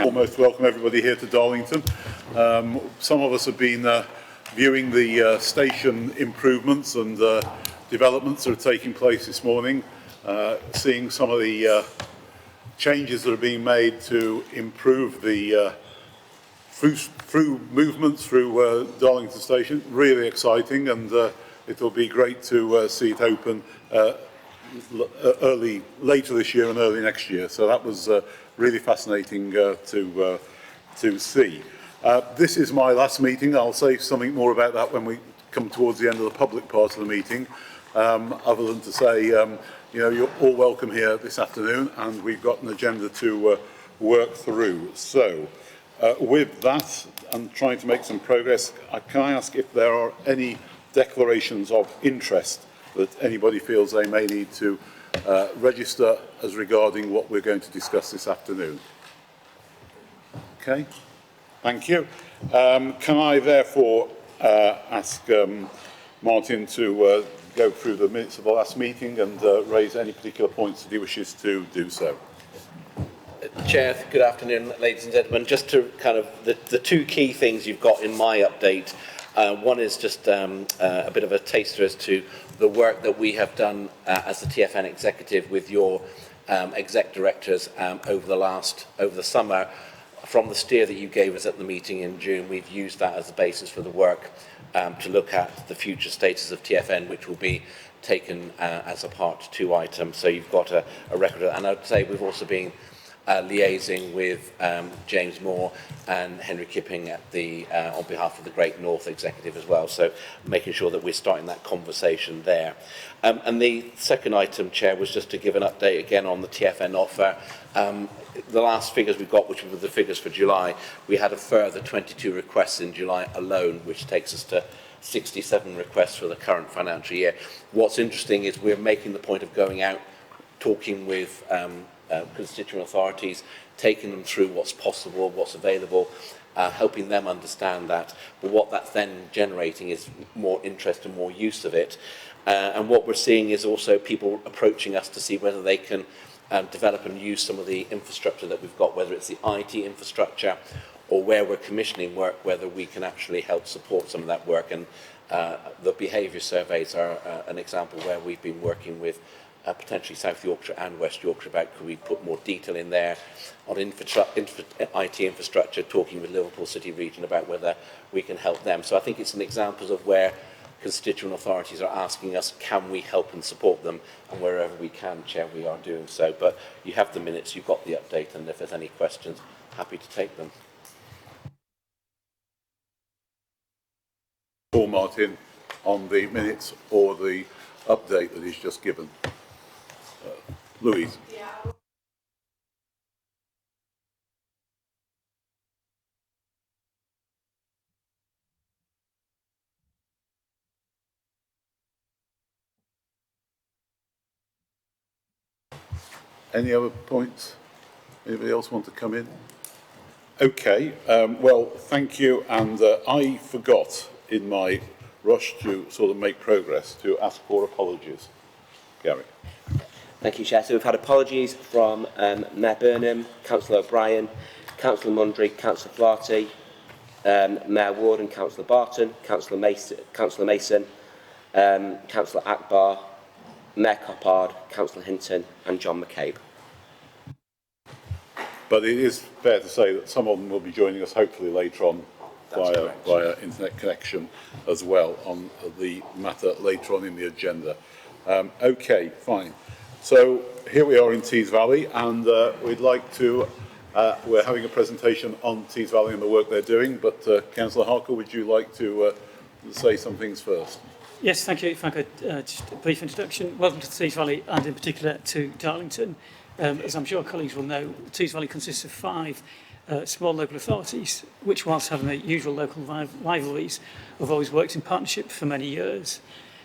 Almost welcome everybody here to Darlington. Some of us have been viewing the station improvements and developments that are taking place this morning, seeing some of the changes that are being made to improve the through movements through Darlington Station. Really exciting, and it will be great to see it open later this year and early next year. So that was really fascinating to see. This is my last meeting. I'll say something more about that when we come towards the end of the public part of the meeting, other than to say, you know, you're all welcome here this afternoon, and we've got an agenda to work through. So with that, and trying to make some progress, can I ask if there are any declarations of interest that anybody feels they may need to register as regarding what we're going to discuss this afternoon? Okay, thank you. Can I therefore ask Martin to go through the minutes of the last meeting and raise any particular points that he wishes to do so? Chair, good afternoon, ladies and gentlemen. Just to kind of the two key things you've got in my update. One is just a bit of a taster as to the work that we have done as the TFN executive with your exec directors over the summer. From the steer that you gave us at the meeting in June, we've used that as the basis for the work to look at the future status of TFN, which will be taken as a Part 2 item. So you've got a record of that. And I'd say we've also been liaising with James Moore and Henry Kipping at the on behalf of the Great North Executive as well, so making sure that we're starting that conversation there. And the second item, Chair, was just to give an update again on the TFN offer. The last figures we've got, which were the figures for July, we had a further 22 requests in July alone, which takes us to 67 requests for the current financial year. What's interesting is we're making the point of going out, talking with constituent authorities, taking them through what's possible, what's available, helping them understand that. But what that's then generating is more interest and more use of it. And what we're seeing is also people approaching us to see whether they can develop and use some of the infrastructure that we've got, whether it's the IT infrastructure or where we're commissioning work, whether we can actually help support some of that work. And the behaviour surveys are an example where we've been working with potentially South Yorkshire and West Yorkshire about could we put more detail in there on IT infrastructure, talking with Liverpool City Region about whether we can help them. So I think it's an example of where constituent authorities are asking us, can we help and support them, and wherever we can, Chair, we are doing so. But you have the minutes, you've got the update, and if there's any questions, happy to take them. Or Martin, on the minutes or the update that he's just given. Louise. Yeah. Any other points? Anybody else want to come in? Okay, well, thank you. And I forgot in my rush to sort of make progress to ask for apologies. Gary. Thank you, Chair. So we've had apologies from Mayor Burnham, Councillor O'Brien, Councillor Mundry, Councillor Flaherty, Mayor Ward and Councillor Barton, Councillor Mason, Councillor Akbar, Mayor Coppard, Councillor Hinton and John McCabe. But it is fair to say that some of them will be joining us hopefully later on via internet connection as well on the matter later on in the agenda. Okay, fine. So here we are in Tees Valley, and we'd like to, we're having a presentation on Tees Valley and the work they're doing, but Councillor Harker, would you like to say some things first? Yes, thank you. If I could, just a brief introduction. Welcome to the Tees Valley, and in particular to Darlington. As I'm sure colleagues will know, the Tees Valley consists of 5 small local authorities, which, whilst having the usual local rivalries, have always worked in partnership for many years.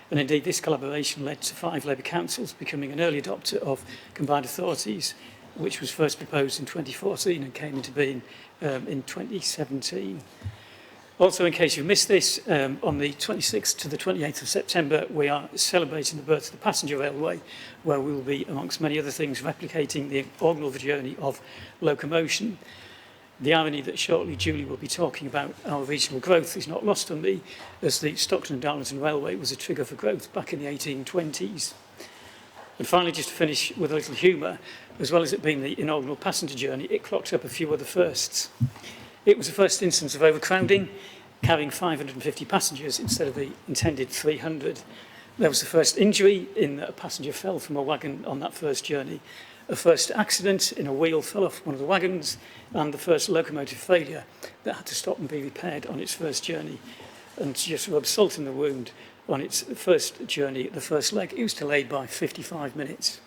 And indeed, this collaboration led to 5 Labour councils becoming an early adopter of combined authorities, which was first proposed in 2014 and came into being in 2017. Also, in case you missed this, on the 26th to the 28th of September, we are celebrating the birth of the passenger railway, where we will be, amongst many other things, replicating the inaugural journey of locomotion. The irony that shortly Julie will be talking about our regional growth is not lost on me, as the Stockton and Darlington Railway was a trigger for growth back in the 1820s. And finally, just to finish with a little humour, as well as it being the inaugural passenger journey, it clocked up a few other firsts. It was the first instance of overcrowding, carrying 550 passengers instead of the intended 300. There was the first injury in that a passenger fell from a wagon on that first journey, a first accident in a wheel fell off one of the wagons, and the first locomotive failure that had to stop and be repaired on its first journey. And just to rub salt in the wound, on its first journey, the first leg, it was delayed by 55 minutes.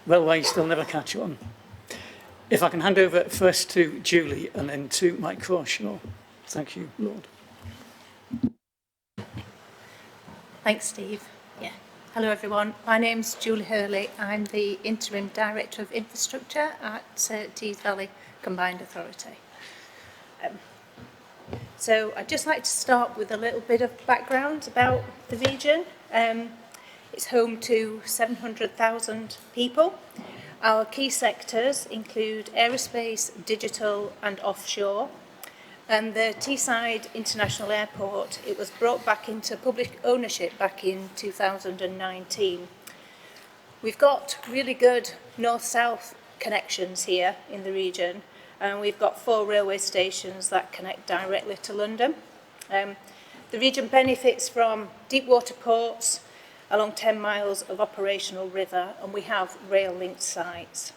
Railways, they'll never catch on. If I can hand over first to Julie and then to Mike Crawshaw. Thank you, Lord. Thanks, Steve. Yeah. Hello, everyone. My name's Julie Hurley. I'm the Interim Director of Infrastructure at Tees Valley Combined Authority. So I'd just like to start with a little bit of background about the region. It's home to 700,000 people. Our key sectors include aerospace, digital and offshore. And the Teesside International Airport, it was brought back into public ownership back in 2019. We've got really good north-south connections here in the region, and we've got 4 railway stations that connect directly to London. The region benefits from deep water ports along 10 miles of operational river, and we have rail-linked sites.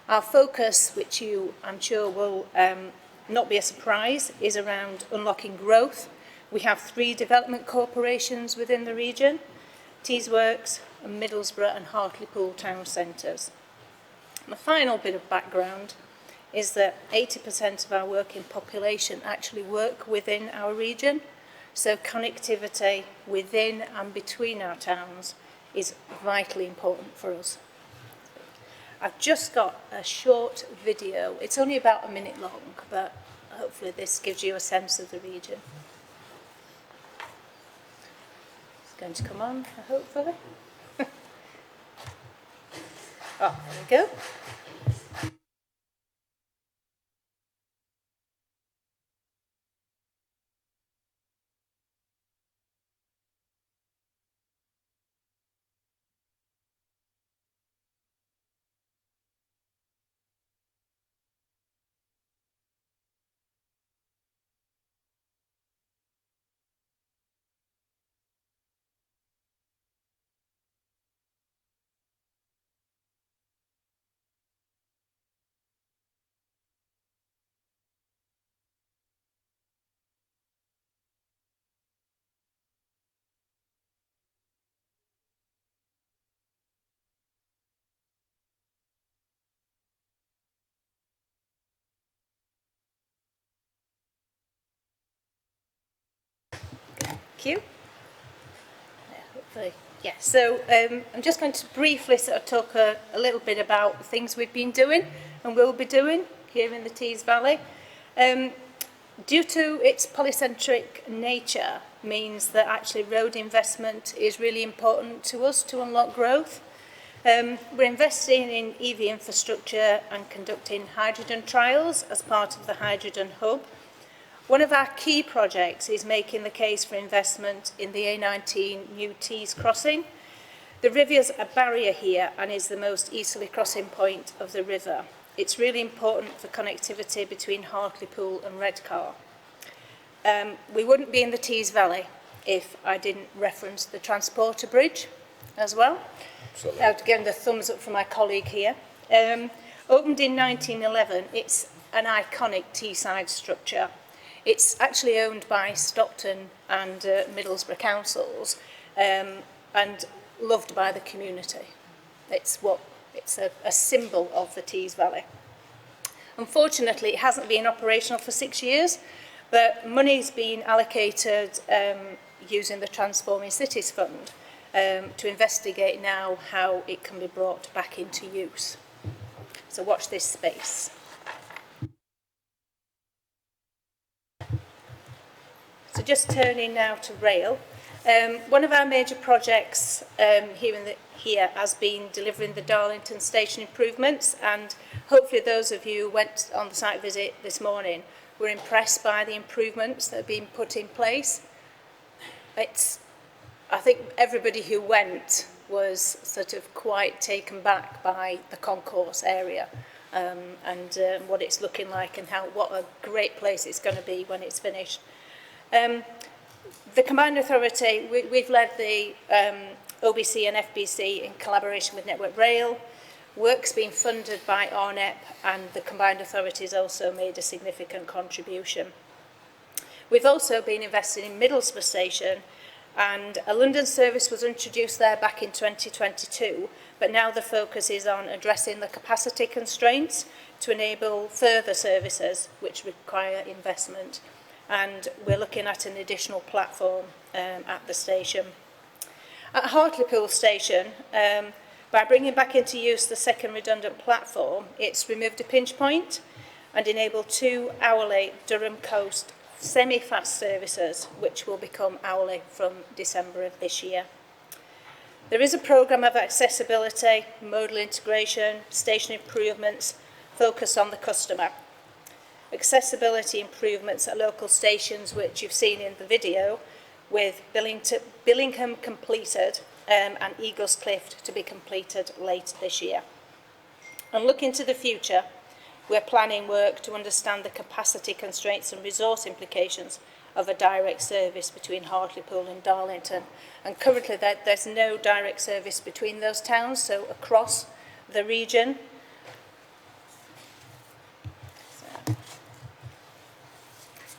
Our focus, which you, I'm sure, will not be a surprise, is around unlocking growth. We have 3 development corporations within the region, Teesworks, and Middlesbrough and Hartlepool town centres. The final bit of background is that 80% of our working population actually work within our region, so connectivity within and between our towns is vitally important for us. I've just got a short video. It's only about a minute long, but hopefully this gives you a sense of the region. It's going to come on, hopefully. Oh, there we go. Thank you. Yeah, hopefully. Yeah, so I'm just going to briefly sort of talk a little bit about the things we've been doing and will be doing here in the Tees Valley. Due to its polycentric nature means that actually road investment is really important to us to unlock growth. We're investing in EV infrastructure and conducting hydrogen trials as part of the Hydrogen Hub. One of our key projects is making the case for investment in the A19 New Tees crossing. The river's a barrier here and is the most easterly crossing point of the river. It's really important for connectivity between Hartlepool and Redcar. We wouldn't be in the Tees Valley if I didn't reference the Transporter Bridge as well. I've given the thumbs up from my colleague here. Opened in 1911, it's an iconic Teesside structure. It's actually owned by Stockton and Middlesbrough councils and loved by the community. It's a symbol of the Tees Valley. Unfortunately, it hasn't been operational for 6 years, but money's been allocated using the Transforming Cities Fund to investigate now how it can be brought back into use. So watch this space. So just turning now to rail. One of our major projects here has been delivering the Darlington station improvements, and hopefully those of you who went on the site visit this morning were impressed by the improvements that have been put in place. I think everybody who went was sort of quite taken back by the concourse area and what it's looking like and what a great place it's going to be when it's finished. The Combined Authority, we've led the OBC and FBC in collaboration with Network Rail. Work's been funded by RNEP, and the Combined Authority has also made a significant contribution. We've also been investing in Middlesbrough Station, and a London service was introduced there back in 2022, but now the focus is on addressing the capacity constraints to enable further services which require investment. And we're looking at an additional platform at the station. At Hartlepool Station, by bringing back into use the second redundant platform, it's removed a pinch point and enabled 2 hourly Durham Coast semi-fast services, which will become hourly from December of this year. There is a programme of accessibility, modal integration, station improvements focused on the customer. Accessibility improvements at local stations, which you've seen in the video, with Billingham completed and Eaglescliff to be completed later this year. And looking to the future, we're planning work to understand the capacity constraints and resource implications of a direct service between Hartlepool and Darlington. And currently there's no direct service between those towns, so across the region.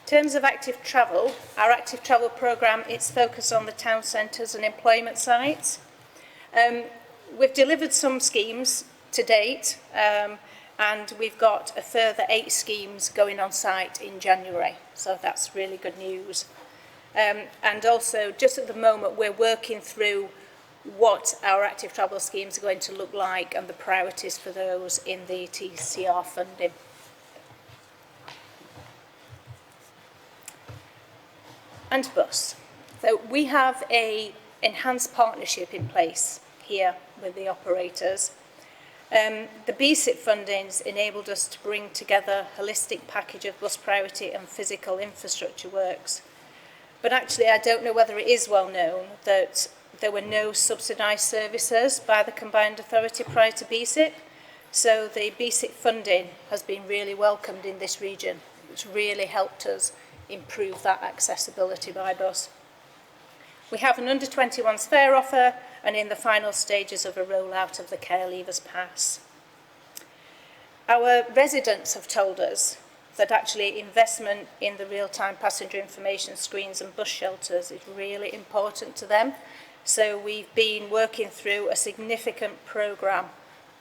In terms of active travel, our active travel programme is focused on the town centres and employment sites. We've delivered some schemes to date, and we've got a further 8 schemes going on site in January, so that's really good news. And also, just at the moment, we're working through what our active travel schemes are going to look like and the priorities for those in the TCR funding. And bus. So we have an enhanced partnership in place here with the operators. The BSIP fundings enabled us to bring together a holistic package of bus priority and physical infrastructure works. But actually, I don't know whether it is well known that there were no subsidised services by the Combined Authority prior to BSIP. So the BSIP funding has been really welcomed in this region, which really helped us improve that accessibility by bus. We have an under-21s fare offer and in the final stages of a rollout of the Care Leavers Pass. Our residents have told us that actually investment in the real-time passenger information screens and bus shelters is really important to them. So we've been working through a significant programme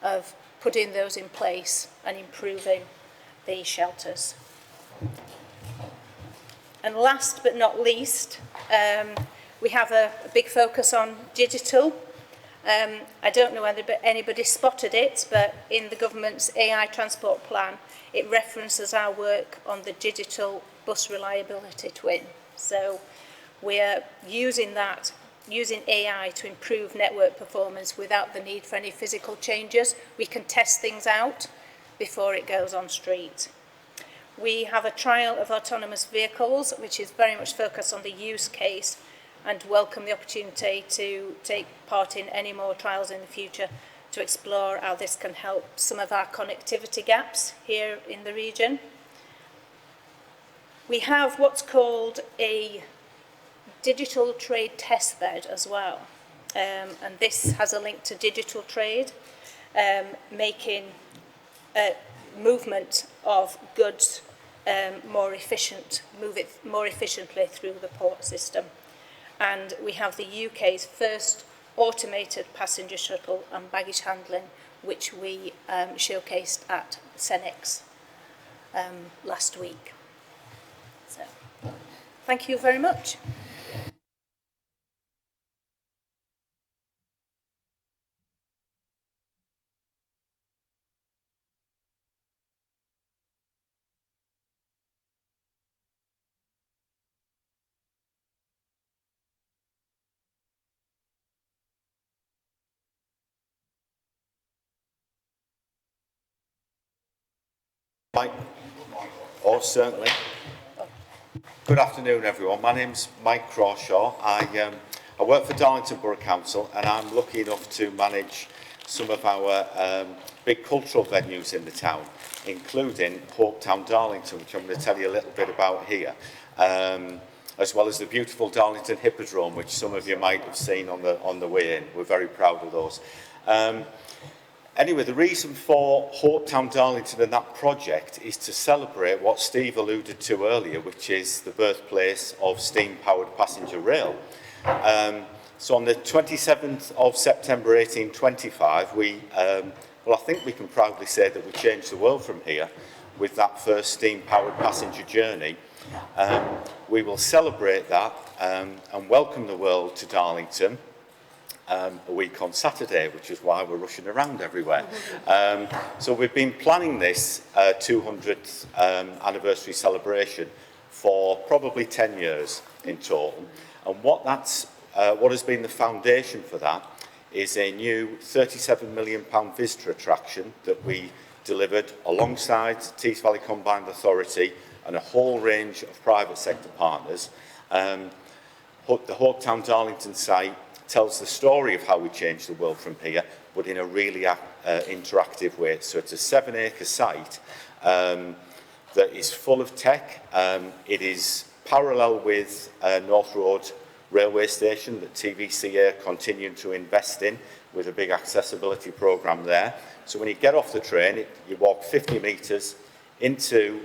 of putting those in place and improving the shelters. And last but not least, we have a big focus on digital. I don't know whether anybody spotted it, but in the government's AI transport plan, it references our work on the digital bus reliability twin. So we're using AI to improve network performance without the need for any physical changes. We can test things out before it goes on street. We have a trial of autonomous vehicles, which is very much focused on the use case, and welcome the opportunity to take part in any more trials in the future to explore how this can help some of our connectivity gaps here in the region. We have what's called a digital trade test bed as well, and this has a link to digital trade, making movement of goods more efficient, move it more efficiently through the port system. And we have the UK's first automated passenger shuttle and baggage handling, which we showcased at Cenex last week. So, thank you very much. Mike? Oh, certainly. Good afternoon, everyone. My name's Mike Crawshaw. I work for Darlington Borough Council, and I'm lucky enough to manage some of our big cultural venues in the town, including Hopetown Darlington, which I'm going to tell you a little bit about here, as well as the beautiful Darlington Hippodrome, which some of you might have seen on the way in. We're very proud of those. Anyway, the reason for Hopetown Darlington and that project is to celebrate what Steve alluded to earlier, which is the birthplace of steam-powered passenger rail. So on the 27th of September 1825, well, I think we can proudly say that we changed the world from here with that first steam-powered passenger journey. We will celebrate that and welcome the world to Darlington a week on Saturday, which is why we're rushing around everywhere. So we've been planning this 200th anniversary celebration for probably 10 years in total. And what has been the foundation for that is a new £37 million visitor attraction that we delivered alongside Tees Valley Combined Authority and a whole range of private sector partners. The Hopetown Darlington site tells the story of how we changed the world from here, but in a really interactive way. So it's a 7-acre site that is full of tech. It is parallel with North Road railway station that TVC are continuing to invest in with a big accessibility programme there. So when you get off the train, you walk 50 metres into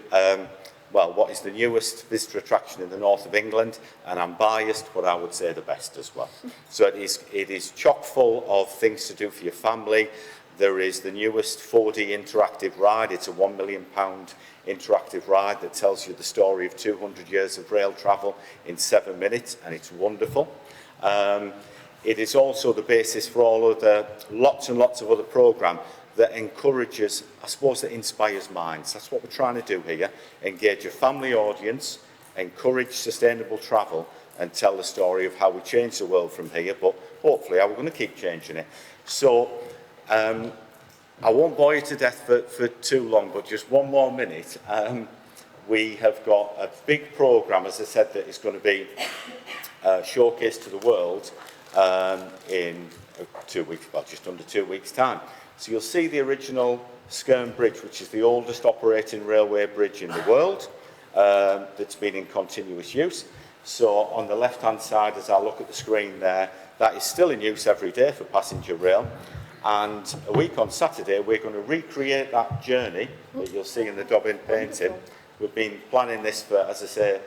well, what is the newest visitor attraction in the north of England, and I'm biased, but I would say the best as well. So it is chock full of things to do for your family. There is the newest 4D interactive ride. It's a £1 million interactive ride that tells you the story of 200 years of rail travel in 7 minutes, and it's wonderful. It is also the basis for all other, lots and lots of other programmes that encourages, I suppose, that inspires minds. That's what we're trying to do here. Engage a family audience, encourage sustainable travel, and tell the story of how we change the world from here, but hopefully how we're going to keep changing it. So I won't bore you to death for too long, but just one more minute. We have got a big programme, as I said, that is going to be showcased to the world in 2 weeks, well, just under 2 weeks' time. So you'll see the original Skerne Bridge, which is the oldest operating railway bridge in the world that's been in continuous use. So on the left-hand side, as I look at the screen there, that is still in use every day for passenger rail. And a week on Saturday, we're going to recreate that journey that you'll see in the Dobbin painting. We've been planning this for, as I say,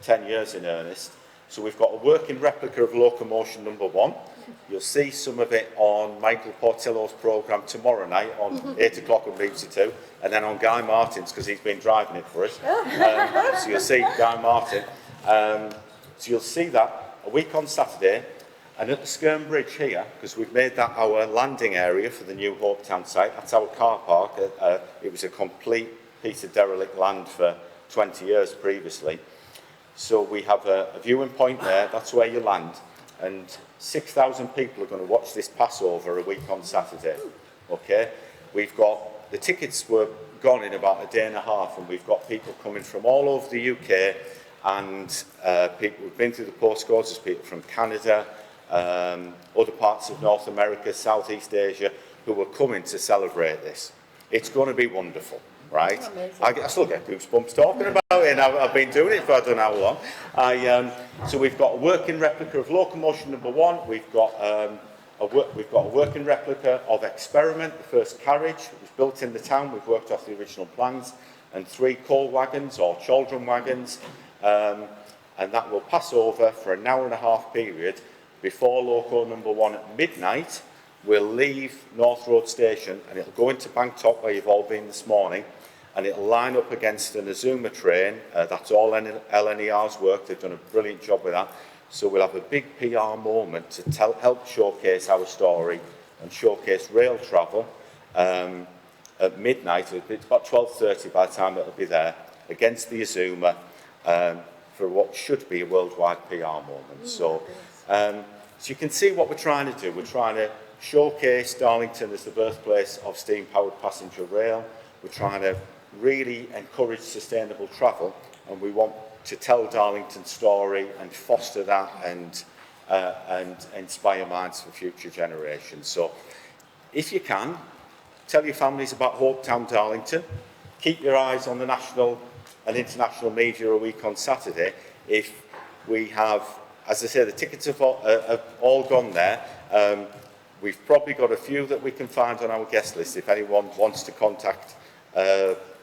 10 years in earnest. So we've got a working replica of Locomotion Number 1. You'll see some of it on Michael Portillo's programme tomorrow night on 8 o'clock on BBC 2, and then on Guy Martin's, because he's been driving it for us. So you'll see Guy Martin. So you'll see that a week on Saturday. And at the Skerne Bridge here, because we've made that our landing area for the new Hopetown site, that's our car park. It was a complete piece of derelict land for 20 years previously. So we have a viewing point there, that's where you land. And 6,000 people are going to watch this Passover a week on Saturday. Okay? We've got, the tickets were gone in about a day and a half, and we've got people coming from all over the UK, and people who've been through the postcodes, there's people from Canada, other parts of North America, Southeast Asia, who are coming to celebrate this. It's going to be wonderful, right? I still get goosebumps talking about it, and I've been doing it for I don't know how long. So we've got a working replica of Locomotion Number 1. We've got a working replica of Experiment, the first carriage. It was built in the town. We've worked off the original plans, and 3 coal wagons or chaldron wagons, and that will pass over for an hour and a half period before Loco Number 1 at midnight. We'll leave North Road Station and it'll go into Bangkok, where you've all been this morning, and it'll line up against an Azuma train. That's all LNER's work. They've done a brilliant job with that. So we'll have a big PR moment to help showcase our story and showcase rail travel at midnight. It's about 12:30 by the time it'll be there, against the Azuma, for what should be a worldwide PR moment. So you can see what we're trying to do. We're trying to showcase Darlington as the birthplace of steam-powered passenger rail. We're trying to really encourage sustainable travel, and we want to tell Darlington's story and foster that and inspire minds for future generations. So if you can, tell your families about Hope Town Darlington. Keep your eyes on the national and international media a week on Saturday. If we have, as I say, the tickets have all gone there. We've probably got a few that we can find on our guest list. If anyone wants to contact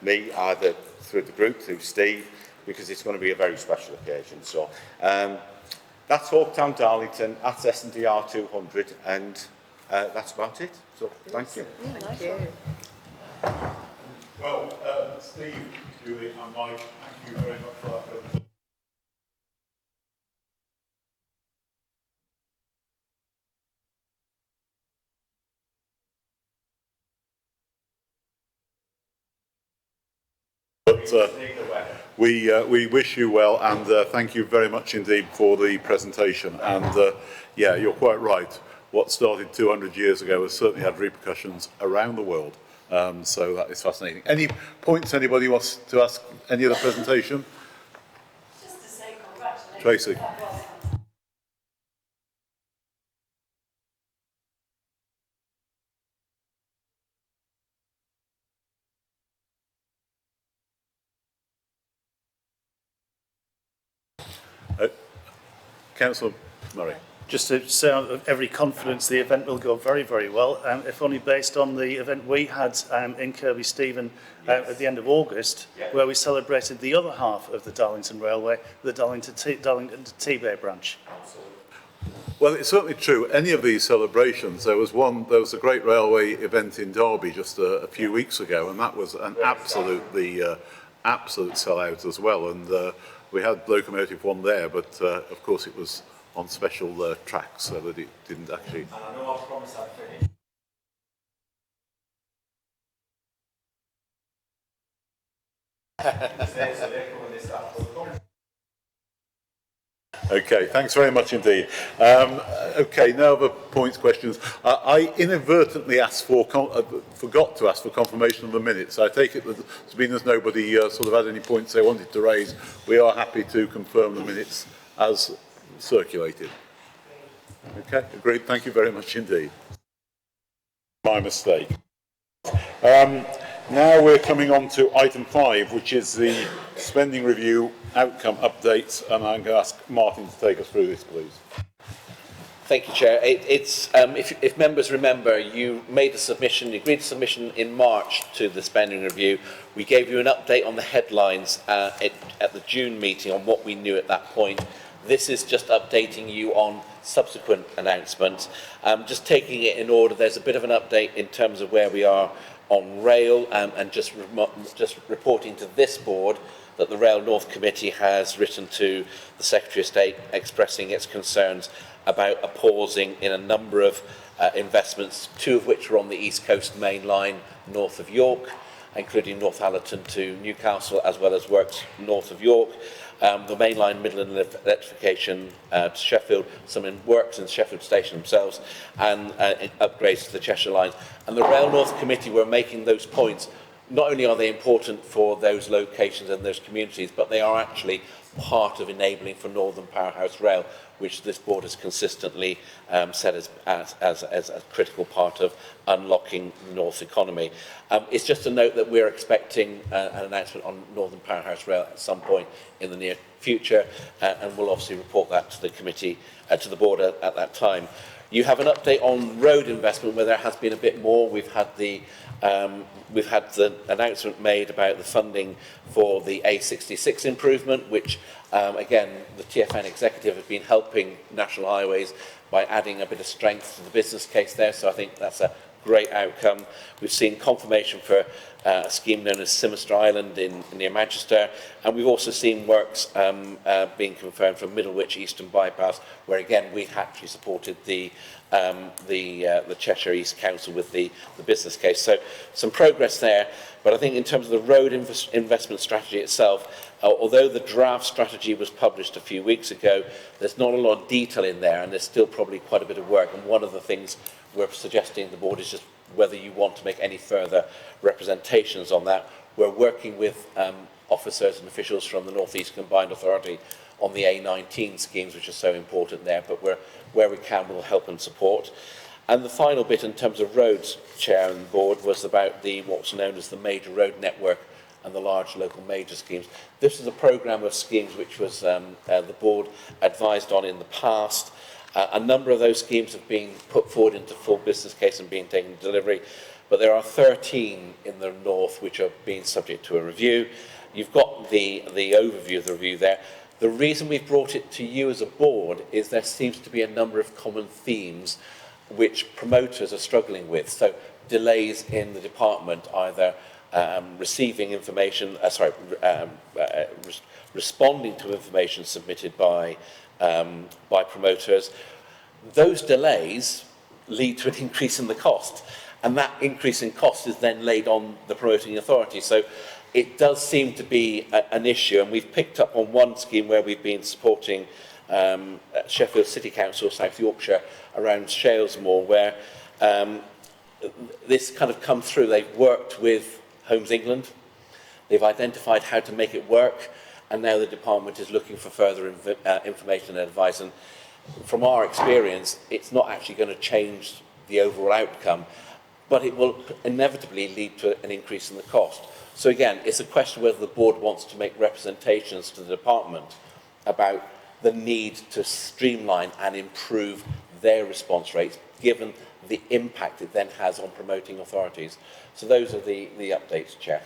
me, either through the group, through Steve, because it's going to be a very special occasion. So that's Hope Town Darlington at SNDR 200, and that's about it. So thank you. Thank you. Well, Steve, Julie and Mike, thank you very much for that presentation. But we wish you well, and thank you very much indeed for the presentation. And yeah, you're quite right. What started 200 years ago has certainly had repercussions around the world. So that is fascinating. Any points anybody wants to ask any of the presentation? Just to say congratulations. Tracy. That was fantastic. Councillor Murray. Just to say with every confidence the event will go very, very well, if only based on the event we had in Kirkby Stephen at the end of August, where we celebrated the other half of the Darlington Railway, the Darlington to T-Bay branch. Well, it's certainly true. Any of these celebrations, there was a great railway event in Derby just a few weeks ago, and that was an absolute sellout as well. And we had Locomotive One there, but of course it was on special tracks, so that it didn't actually. And I know I promised I'd finish. Okay, thanks very much indeed. Okay, now other points, questions. I inadvertently forgot to ask for confirmation of the minutes. I take it that being as nobody sort of had any points they wanted to raise, we are happy to confirm the minutes as circulated. Okay, agreed. Thank you very much indeed. My mistake. Now we're coming on to item 5, which is the spending review outcome updates, and I'm going to ask Martin to take us through this, please. Thank you, Chair. If members remember, you made a submission, you agreed a submission in March to the spending review. We gave you an update on the headlines at the June meeting on what we knew at that point. This is just updating you on subsequent announcements. Just taking it in order, there's a bit of an update in terms of where we are on rail, and just reporting to this board that the Rail North Committee has written to the Secretary of State expressing its concerns about a pausing in a number of investments, 2 of which are on the East Coast Main Line north of York, including Northallerton to Newcastle, as well as works north of York. The mainline Midland electrification to Sheffield, some works in Sheffield Station themselves, and upgrades to the Cheshire Line. And the Rail North Committee were making those points. Not only are they important for those locations and those communities, but they are actually part of enabling for Northern Powerhouse Rail, which this board has consistently said as a critical part of unlocking the North economy. It's just a note that we're expecting an announcement on Northern Powerhouse Rail at some point in the near future, and we'll obviously report that to the committee, to the board at that time. You have an update on road investment where there has been a bit more. We've had the announcement made about the funding for the A66 improvement, which again, the TfN executive have been helping National Highways by adding a bit of strength to the business case there, so I think that's a great outcome. We've seen confirmation for a scheme known as Simister Island near Manchester, and we've also seen works being confirmed for Middlewich Eastern Bypass, where again we actually supported the Cheshire East Council with the business case. So some progress there, but I think in terms of the road investment strategy itself, although the draft strategy was published a few weeks ago, there's not a lot of detail in there, and there's still probably quite a bit of work. And one of the things we're suggesting to the board is just whether you want to make any further representations on that, we're working with officers and officials from the North East Combined Authority on the A19 schemes, which are so important there, but where we can, we'll help and support. And the final bit in terms of roads, Chair and Board, was about what's known as the major road network and the large local major schemes. This is a programme of schemes which was the Board advised on in the past. A number of those schemes have been put forward into full business case and being taken to delivery, but there are 13 in the north which are being subject to a review. You've got the overview of the review there. The reason we've brought it to you as a board is there seems to be a number of common themes which promoters are struggling with. So delays in the department, either receiving information, responding to information submitted by promoters. Those delays lead to an increase in the cost, and that increase in cost is then laid on the promoting authority. So it does seem to be an issue, and we've picked up on one scheme where we've been supporting Sheffield City Council, South Yorkshire, around Shalesmoor, where this kind of come through. They've worked with Homes England, they've identified how to make it work, and now the department is looking for further information and advice. And from our experience, it's not actually going to change the overall outcome, but it will inevitably lead to an increase in the cost. So again, it's a question whether the board wants to make representations to the department about the need to streamline and improve their response rates, given the impact it then has on promoting authorities. So those are the updates, Chair.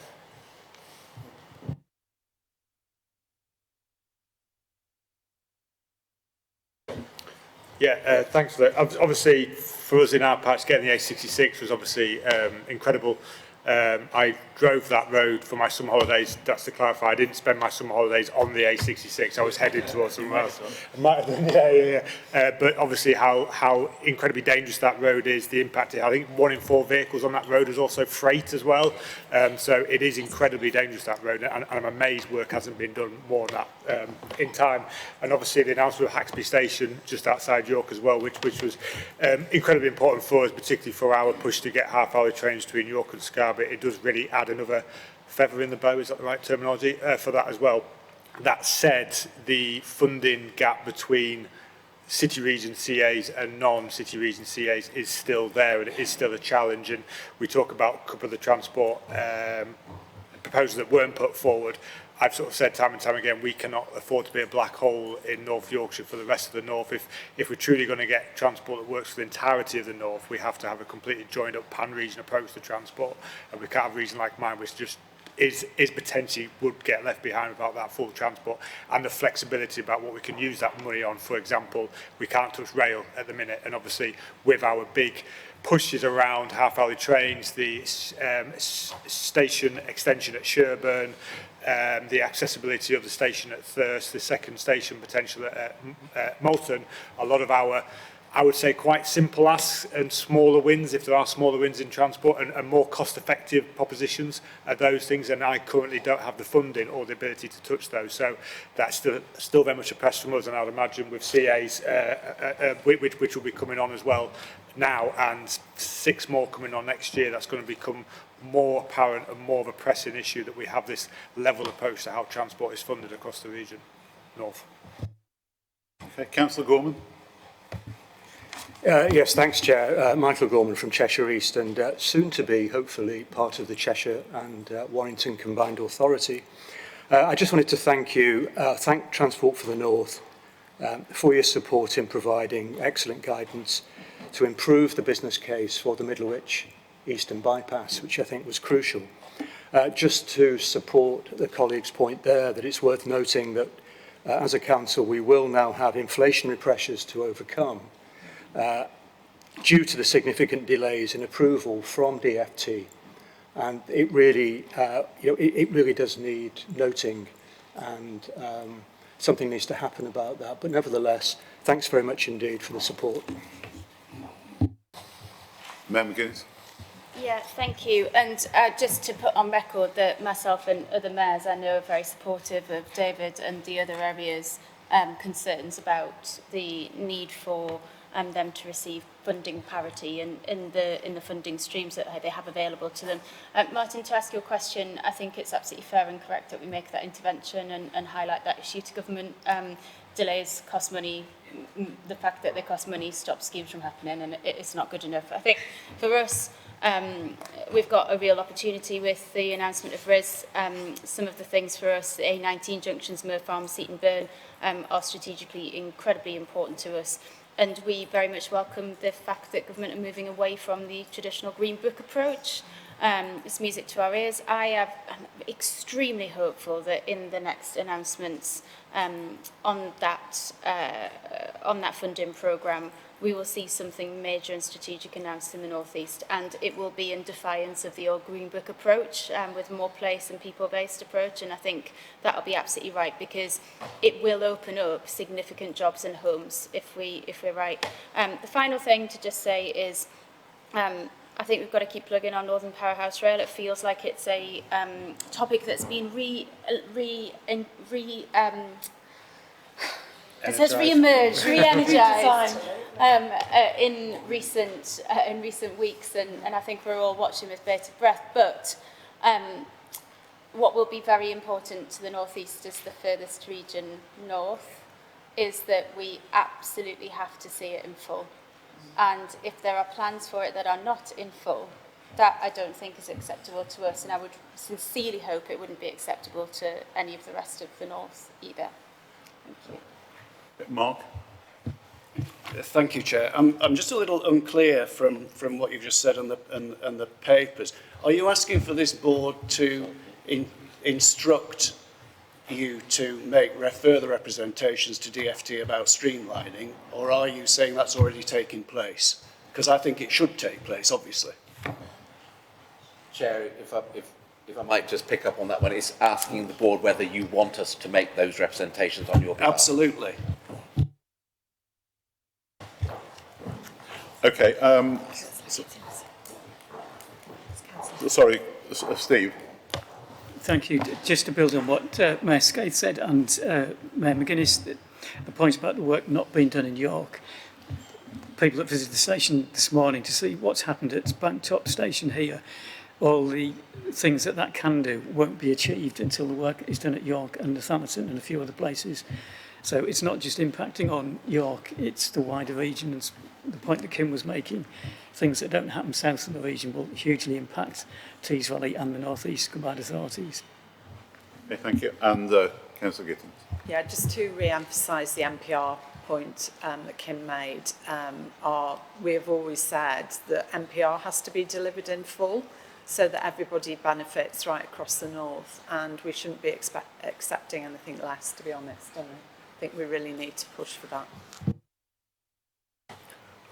Yeah, thanks for that. Obviously, for us in our patch, getting the A66 was obviously incredible. I drove that road for my summer holidays. That's to clarify, I didn't spend my summer holidays on the A66. I was headed towards somewhere else. Might have done, but obviously how incredibly dangerous that road is, the impact. I think 1 in 4 vehicles on that road is also freight as well. So it is incredibly dangerous, that road, and I'm amazed work hasn't been done more on that in time. And obviously the announcement of Haxby Station just outside York as well, which was incredibly important for us, particularly for our push to get half-hourly trains between York and Scarborough. It does really add another feather in the bow, is that the right terminology, for that as well. That said, the funding gap between city region CAs and non-city region CAs is still there, and it is still a challenge. And we talk about a couple of the transport proposals that weren't put forward. I've sort of said time and time again, we cannot afford to be a black hole in North Yorkshire for the rest of the North. If we're truly going to get transport that works for the entirety of the North, we have to have a completely joined up pan-region approach to transport. And we can't have a region like mine, which just is potentially would get left behind without that full transport and the flexibility about what we can use that money on. For example, we can't touch rail at the minute, and obviously with our big pushes around half-hourly trains, the station extension at Sherburn, the accessibility of the station at Thirst, the second station potential at Moulton, a lot of our, I would say, quite simple asks and smaller wins, if there are smaller wins in transport, and more cost-effective propositions are those things, and I currently don't have the funding or the ability to touch those. So that's still very much a press from us, and I'd imagine with CAs, which will be coming on as well now, and 6 more coming on next year, that's going to become more apparent and more of a pressing issue that we have this level approach to how transport is funded across the region, North. Okay, Councillor Gorman. Yes, thanks, Chair. Michael Gorman from Cheshire East, and soon to be, hopefully, part of the Cheshire and Warrington Combined Authority. I just wanted to thank Transport for the North for your support in providing excellent guidance to improve the business case for the Middlewich Eastern Bypass, which I think was crucial. Just to support the colleague's point there, that it's worth noting that as a council we will now have inflationary pressures to overcome due to the significant delays in approval from DFT, and it really, it really does need noting, and something needs to happen about that. But nevertheless, thanks very much indeed for the support. Mayor McGuinness. Yeah, thank you. And just to put on record that myself and other mayors I know are very supportive of David and the other areas' concerns about the need for them to receive funding parity in the funding streams that they have available to them. Martin, to ask your question, I think it's absolutely fair and correct that we make that intervention and highlight that issue to government. Delays cost money. The fact that they cost money stops schemes from happening, and it's not good enough. I think for us, we've got a real opportunity with the announcement of RIS. Some of the things for us, the A19 junctions, Moor Farm, Seaton Burn, are strategically incredibly important to us. And we very much welcome the fact that government are moving away from the traditional Green Book approach. It's music to our ears. I'm extremely hopeful that in the next announcements on that funding programme, we will see something major and strategic announced in the North East, and it will be in defiance of the old Green Book approach with more place and people-based approach, and I think that will be absolutely right, because it will open up significant jobs and homes if we're right. The final thing to just say is I think we've got to keep plugging on Northern Powerhouse Rail. It feels like it's a topic that's been it has re-emerged, re-energised in recent weeks, and I think we're all watching with bated breath. But what will be very important to the North East as the furthest region north is that we absolutely have to see it in full. And if there are plans for it that are not in full, that I don't think is acceptable to us, and I would sincerely hope it wouldn't be acceptable to any of the rest of the north either. Thank you. Mark? Thank you, Chair. I'm just a little unclear from what you've just said on the papers. Are you asking for this board to instruct you to make further representations to DfT about streamlining, or are you saying that's already taking place? Because I think it should take place, obviously. Chair, if I might just pick up on that one, it's asking the board whether you want us to make those representations on your behalf. Absolutely. Okay. Sorry, Steve. Thank you. Just to build on what Mayor Scaife said and Mayor McGuinness, the point about the work not being done in York. People that visited the station this morning to see what's happened at Banktop Station here, all the things that can do won't be achieved until the work is done at York and Northampton and a few other places. So it's not just impacting on York, it's the wider region. And the point that Kim was making, things that don't happen south of the region will hugely impact Tees Valley and the North East combined authorities. Okay, thank you. And Councillor Gittins. Yeah, just to re-emphasise the NPR point that Kim made, we have always said that NPR has to be delivered in full so that everybody benefits right across the north, and we shouldn't be accepting anything less, to be honest. And I think we really need to push for that.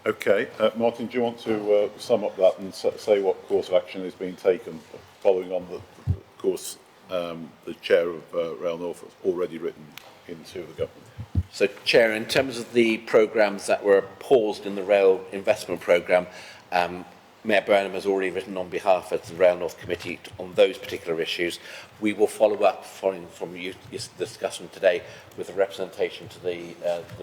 Okay, Martin, do you want to sum up that and say what course of action is being taken following on the course the Chair of Rail North has already written into the government? So, Chair, in terms of the programmes that were paused in the rail investment programme, Mayor Burnham has already written on behalf of the Rail North Committee on those particular issues. We will follow up following from your discussion today with a representation to the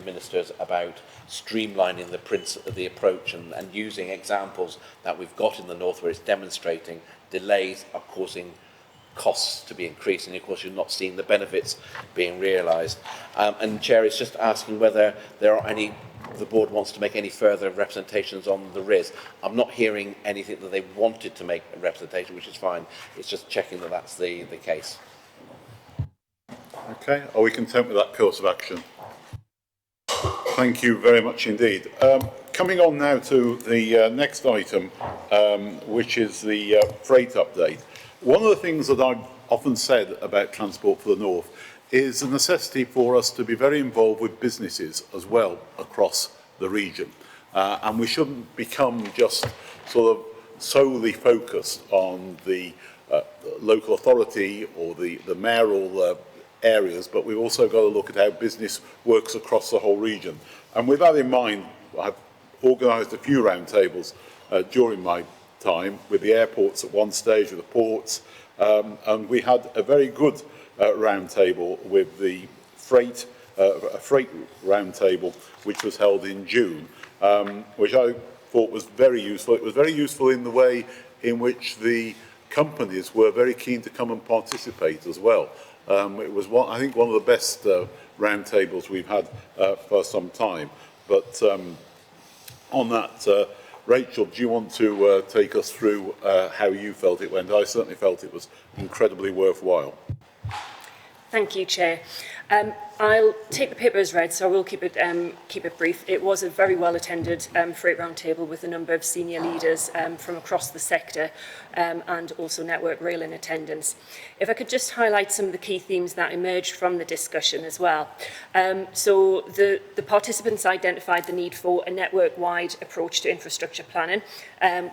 ministers about streamlining the approach and using examples that we've got in the north where it's demonstrating delays are causing costs to be increased, and of course you're not seeing the benefits being realised. And Chair, it's just asking whether there are the board wants to make any further representations on the RIS. I'm not hearing anything that they wanted to make a representation, which is fine. It's just checking that that's the case. Okay, are we content with that course of action? Thank you very much indeed. Coming on now to the next item, which is the freight update. One of the things that I've often said about Transport for the North is the necessity for us to be very involved with businesses as well across the region. And we shouldn't become just sort of solely focused on the local authority or the mayoral areas, but we've also got to look at how business works across the whole region. And with that in mind, I've organised a few roundtables during my time with the airports at one stage, with the ports, and we had a very good roundtable with the freight roundtable, which was held in June. which I thought was very useful. It was very useful in the way in which the companies were very keen to come and participate as well. It was, I think, one of the best roundtables we've had for some time. But on that, Rachel, do you want to take us through how you felt it went? I certainly felt it was incredibly worthwhile. Thank you, Chair. I'll take the paper as read, so I will keep it brief. It was a very well attended freight roundtable with a number of senior leaders from across the sector and also Network Rail in attendance. If I could just highlight some of the key themes that emerged from the discussion as well. So the participants identified the need for a network-wide approach to infrastructure planning,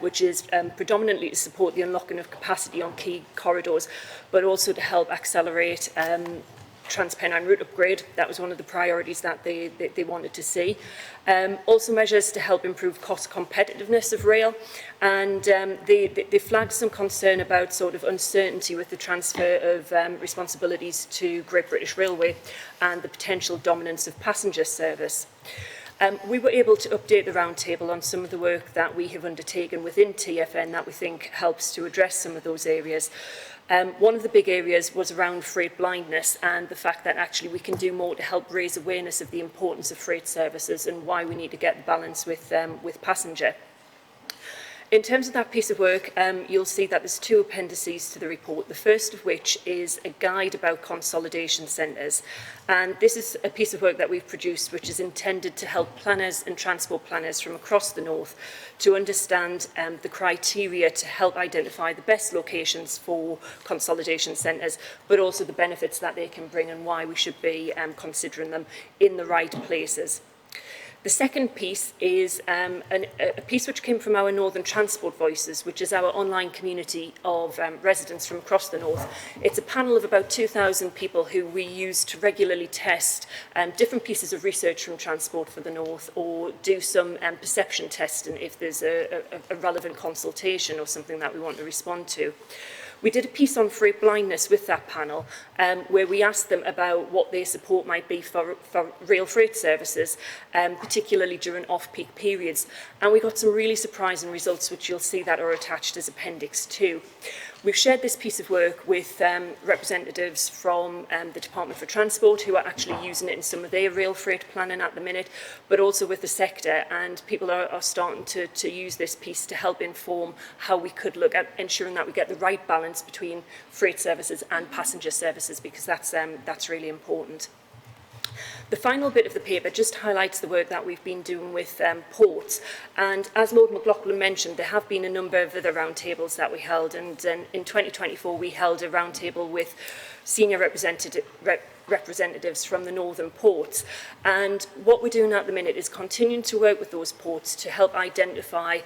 which is predominantly to support the unlocking of capacity on key corridors, but also to help accelerate Transpennine route upgrade. That was one of the priorities that they wanted to see. Also measures to help improve cost competitiveness of rail, and they flagged some concern about sort of uncertainty with the transfer of responsibilities to Great British Railway and the potential dominance of passenger service. We were able to update the roundtable on some of the work that we have undertaken within TFN that we think helps to address some of those areas. One of the big areas was around freight blindness and the fact that actually we can do more to help raise awareness of the importance of freight services and why we need to get the balance with passenger. In terms of that piece of work, you'll see that there's two appendices to the report, the first of which is a guide about consolidation centres. And this is a piece of work that we've produced which is intended to help planners and transport planners from across the north to understand the criteria to help identify the best locations for consolidation centres, but also the benefits that they can bring and why we should be considering them in the right places. The second piece is a piece which came from our Northern Transport Voices, which is our online community of residents from across the north. It's a panel of about 2,000 people who we use to regularly test different pieces of research from Transport for the North or do some perception testing if there's a relevant consultation or something that we want to respond to. We did a piece on freight blindness with that panel where we asked them about what their support might be for rail freight services, particularly during off-peak periods. And we got some really surprising results, which you'll see that are attached as Appendix 2. We've shared this piece of work with representatives from the Department for Transport who are actually using it in some of their rail freight planning at the minute, but also with the sector, and people are starting to use this piece to help inform how we could look at ensuring that we get the right balance between freight services and passenger services, because that's really important. The final bit of the paper just highlights the work that we've been doing with ports, and as Lord McLaughlin mentioned, there have been a number of other roundtables that we held, and in 2024 we held a roundtable with senior representatives from the northern ports, and what we're doing at the minute is continuing to work with those ports to help identify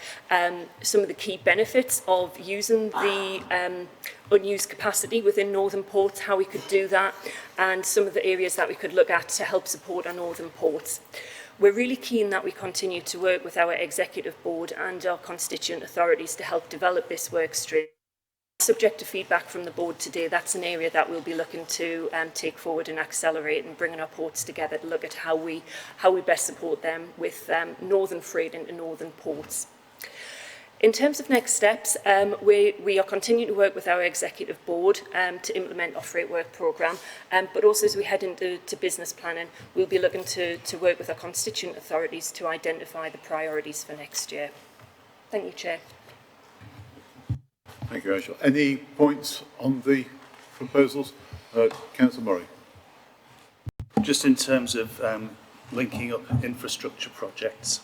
some of the key benefits of using the unused capacity within northern ports, how we could do that, and some of the areas that we could look at to help support our northern ports. We're really keen that we continue to work with our executive board and our constituent authorities to help develop this work stream. Subject to feedback from the board today, that's an area that we'll be looking to take forward and accelerate, and bringing our ports together to look at how we best support them with northern freight into northern ports. In terms of next steps, we are continuing to work with our executive board to implement our freight work programme, but also as we head into business planning, we'll be looking to work with our constituent authorities to identify the priorities for next year. Thank you, Chair. Thank you, Rachel. Any points on the proposals? Councillor Murray. Just in terms of linking up infrastructure projects,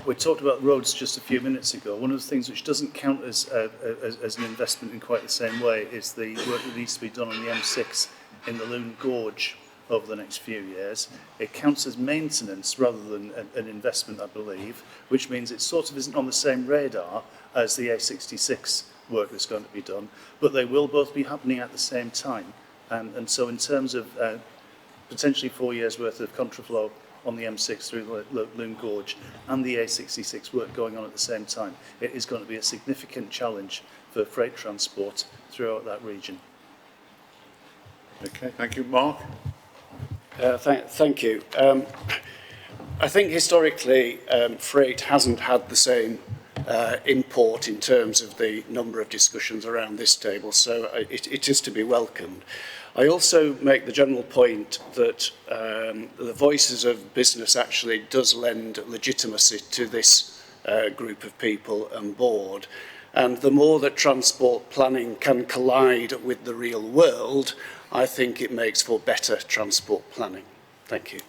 we talked about roads just a few minutes ago. One of the things which doesn't count as an investment in quite the same way is the work that needs to be done on the M6 in the Loon Gorge over the next few years. It counts as maintenance rather than an investment, I believe, which means it sort of isn't on the same radar as the A66 work that's going to be done, but they will both be happening at the same time. And so in terms of potentially 4 years worth of contraflow on the M6 through Loon Gorge and the A66 work going on at the same time, it is going to be a significant challenge for freight transport throughout that region. Okay, thank you. Mark? Thank you. I think historically freight hasn't had the same import in terms of the number of discussions around this table, so it is to be welcomed. I also make the general point that the voices of business actually does lend legitimacy to this group of people and board. And the more that transport planning can collide with the real world, I think it makes for better transport planning. Thank you.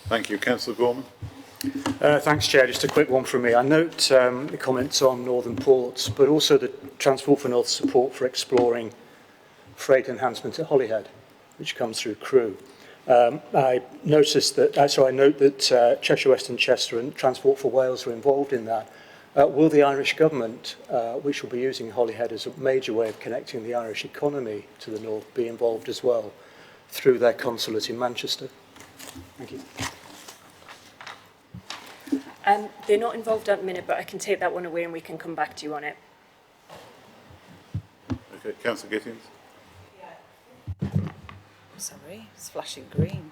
Thank you. Councillor Gorman. Thanks, Chair. Just a quick one from me. I note the comments on Northern Ports, but also the Transport for North support for exploring freight enhancement at Holyhead, which comes through Crewe. I noticed that, I note that Cheshire West and Chester and Transport for Wales are involved in that. Will the Irish government, which will be using Holyhead as a major way of connecting the Irish economy to the north, be involved as well through their consulate in Manchester? Thank you. They're not involved at the minute, but I can take that one away and we can come back to you on it. Okay, Councillor Gittins. Sorry, it's flashing green.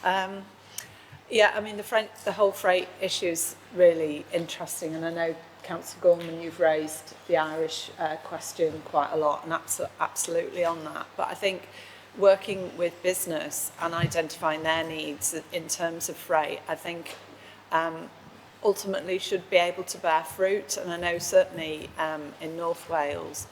Yeah, I mean, the whole freight issue is really interesting, and I know, Councillor Gorman, you've raised the Irish question quite a lot, and absolutely on that. But I think working with business and identifying their needs in terms of freight, I think ultimately should be able to bear fruit. And I know certainly in North Wales,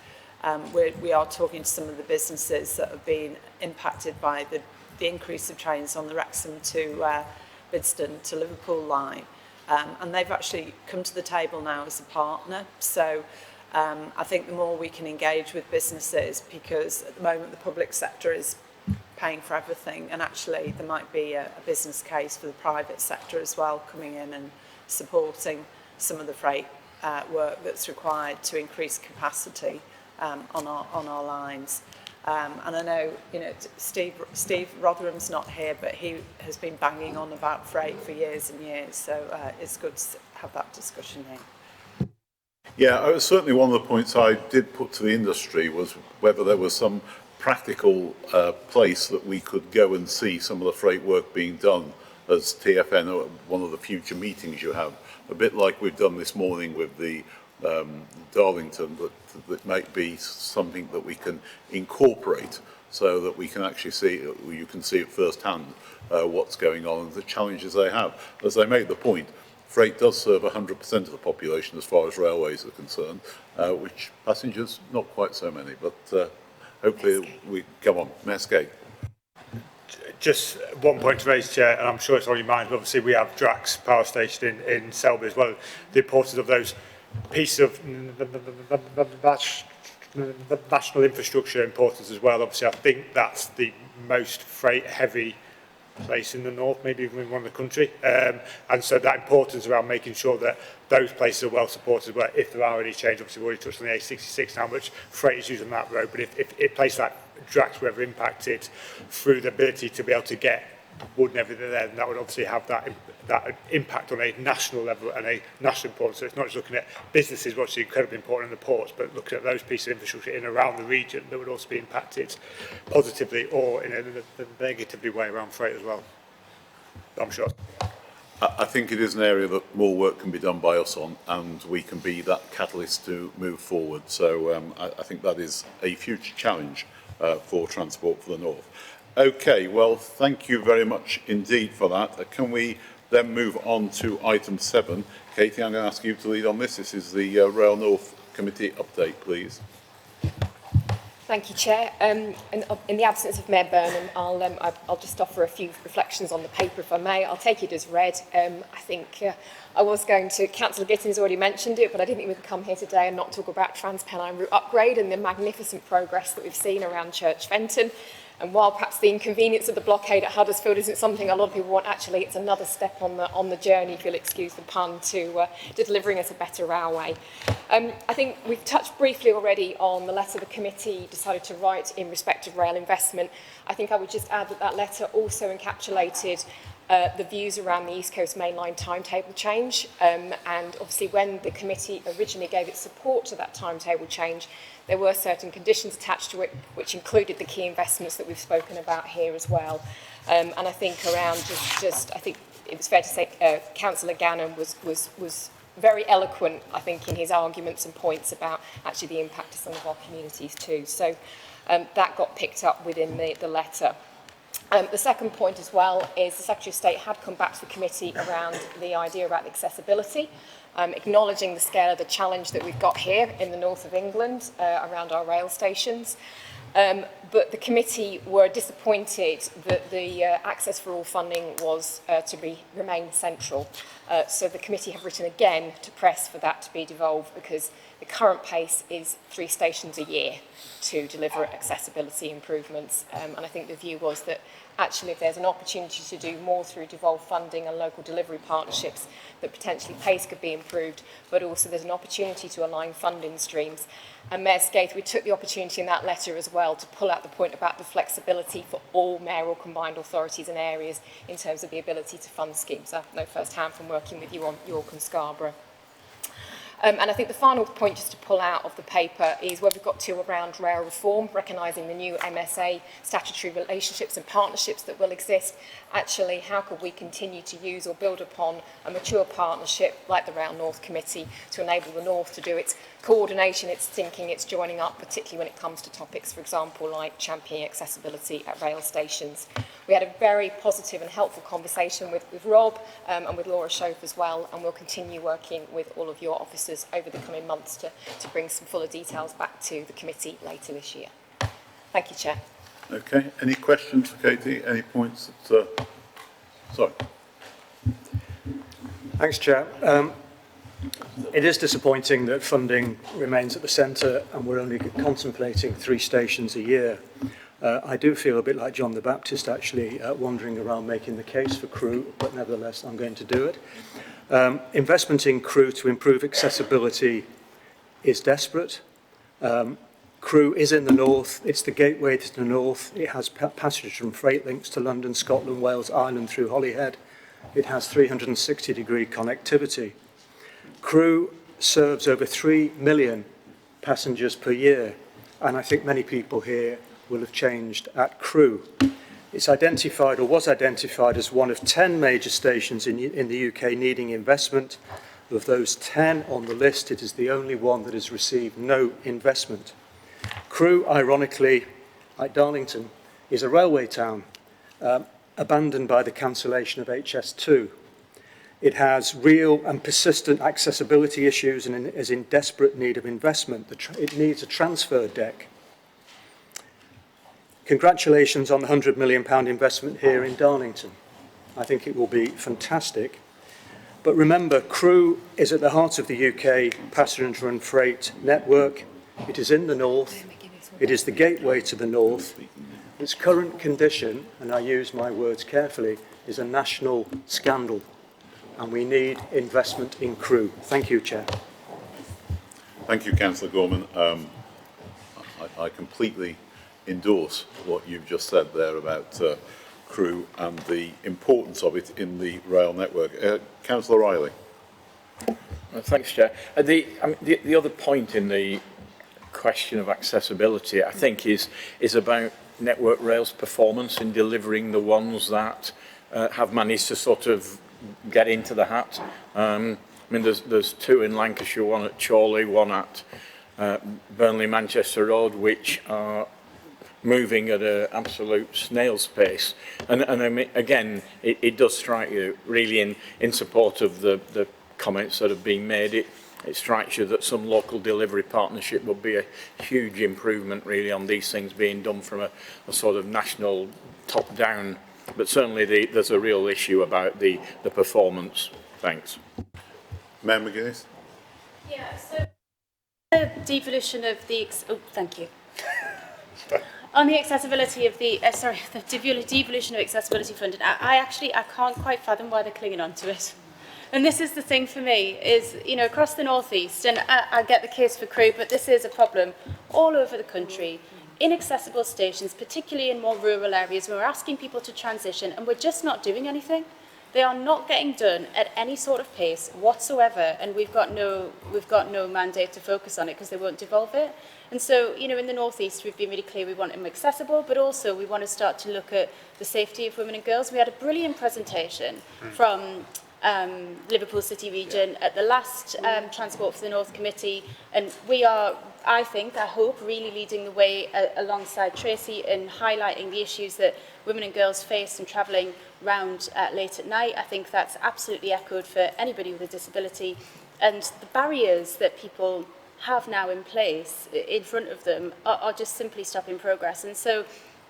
we are talking to some of the businesses that have been impacted by the increase of trains on the Wrexham to Bidston to Liverpool line. And they've actually come to the table now as a partner. So I think the more we can engage with businesses, because at the moment the public sector is paying for everything, and actually there might be a business case for the private sector as well, coming in and supporting some of the freight work that's required to increase capacity on our lines. And I know, you know, Steve Rotherham's not here, but he has been banging on about freight for years and years, so it's good to have that discussion here. Yeah, certainly one of the points I did put to the industry was whether there was some practical place that we could go and see some of the freight work being done as TFN, or one of the future meetings you have, a bit like we've done this morning with the Darlington, that might be something that we can incorporate so that we can actually see, you can see it firsthand what's going on and the challenges they have. As I made the point, freight does serve 100% of the population as far as railways are concerned, which passengers, not quite so many, but hopefully we come on. Mayor Skate. Just one point to raise, Chair, and I'm sure it's on your mind, but obviously we have Drax Power Station in Selby as well. The importance of those pieces of national infrastructure importance as well. Obviously, I think that's the most freight-heavy place in the north, maybe even in one of the country. And so that importance around making sure that those places are well supported, where if there are any change, obviously we've already touched on the A66 now, much freight is used on that road, but if a place like Drax were ever impacted through the ability to be able to get wood and everything there, then that would obviously have that impact on a national level and a national importance. So it's not just looking at businesses, which are incredibly important in the ports, but looking at those pieces of infrastructure in and around the region that would also be impacted positively or in a negatively way around freight as well. I'm sure. I think it is an area that more work can be done by us on, and we can be that catalyst to move forward. So I think that is a future challenge for Transport for the North. Okay, well, thank you very much indeed for that. Can we then move on to item 7? Katie, I'm going to ask you to lead on this. This is the Rail North Committee update, please. Thank you, Chair. In the absence of Mayor Burnham, I'll just offer a few reflections on the paper, if I may. I'll take it as read. I think I was going to, Councillor Gittins already mentioned it, but I didn't think we could come here today and not talk about TransPennine Route upgrade and the magnificent progress that we've seen around Church Fenton. And while perhaps the inconvenience of the blockade at Huddersfield isn't something a lot of people want, actually it's another step on the journey, if you'll excuse the pun, to delivering us a better railway. I think we've touched briefly already on the letter the committee decided to write in respect of rail investment. I think I would just add that that letter also encapsulated the views around the East Coast Main Line timetable change. And obviously when the committee originally gave its support to that timetable change, there were certain conditions attached to it, which included the key investments that we've spoken about here as well. And I think around I think it was fair to say Councillor Gannon was very eloquent, I think, in his arguments and points about actually the impact of some of our communities too. So that got picked up within the letter. The second point as well is the Secretary of State had come back to the committee around the idea about accessibility, acknowledging the scale of the challenge that we've got here in the north of England around our rail stations. But the committee were disappointed that the Access for All funding was to remain central. So the committee have written again to press for that to be devolved, because the current pace is 3 stations a year to deliver accessibility improvements. And I think the view was that actually if there's an opportunity to do more through devolved funding and local delivery partnerships, that potentially pace could be improved, but also there's an opportunity to align funding streams. And Mayor Skaith, we took the opportunity in that letter as well to pull out the point about the flexibility for all mayoral combined authorities and areas in terms of the ability to fund schemes. I know firsthand from working with you on York and Scarborough. And I think the final point just to pull out of the paper is where we've got to around rail reform, recognising the new MSA statutory relationships and partnerships that will exist. Actually, how could we continue to use or build upon a mature partnership like the Rail North Committee to enable the North to do its coordination, its thinking, its joining up, particularly when it comes to topics, for example, like championing accessibility at rail stations. We had a very positive and helpful conversation with Rob and with Laura Shope as well, and we'll continue working with all of your officers over the coming months to bring some fuller details back to the committee later this year. Thank you, Chair. Okay, any questions for Katie? Any points that, sorry. Thanks, Chair. It is disappointing that funding remains at the centre and we're only contemplating 3 stations a year. I do feel a bit like John the Baptist, actually, wandering around making the case for Crewe, but nevertheless I'm going to do it. Investment in Crewe to improve accessibility is desperate. Crewe is in the north, it's the gateway to the north, it has passenger and freight links to London, Scotland, Wales, Ireland through Holyhead. It has 360-degree connectivity. Crewe serves over 3 million passengers per year, and I think many people here will have changed at Crewe. It's identified, or was identified, as one of 10 major stations in the UK needing investment. Of those 10 on the list, it is the only one that has received no investment. Crewe, ironically, like Darlington, is a railway town, abandoned by the cancellation of HS2. It has real and persistent accessibility issues and is in desperate need of investment. It needs a transfer deck. Congratulations on the £100 million investment here in Darlington. I think it will be fantastic. But remember, Crewe is at the heart of the UK passenger and freight network. It is in the north. It is the gateway to the north. Its current condition, and I use my words carefully, is a national scandal. And we need investment in Crewe. Thank you, Chair. Thank you, Councillor Gorman. I completely endorse what you've just said there about Crewe and the importance of it in the rail network. Councillor Riley. Thanks, Chair. The other point in the question of accessibility, I think, is about Network Rail's performance in delivering the ones that have managed to sort of get into the hat. I mean, there's 2 in Lancashire, one at Chorley, one at Burnley-Manchester Road, which are moving at an absolute snail's pace. And I mean, again, it does strike you really in support of the comments that have been made. It strikes you that some local delivery partnership would be a huge improvement really on these things being done from a sort of national top-down. But certainly there's a real issue about the performance. Thanks. Mayor McGuinness. Yeah, so the devolution of the... Oh, thank you. On the accessibility of the... the devolution of accessibility funding, I can't quite fathom why they're clinging on to it. And this is the thing for me, is, you know, across the North East, and I get the case for Crewe, but this is a problem all over the country. Inaccessible stations, particularly in more rural areas, where we're asking people to transition and we're just not doing anything. They are not getting done at any sort of pace whatsoever, and we've got no mandate to focus on it because they won't devolve it. And so, you know, in the North East, we've been really clear we want them accessible, but also we want to start to look at the safety of women and girls. We had a brilliant presentation from Liverpool City region at the last Transport for the North Committee, and we are, I hope, really leading the way alongside Tracy in highlighting the issues that women and girls face in travelling round late at night. I think that's absolutely echoed for anybody with a disability, and the barriers that people have now in place in front of them are just simply stopping progress. And so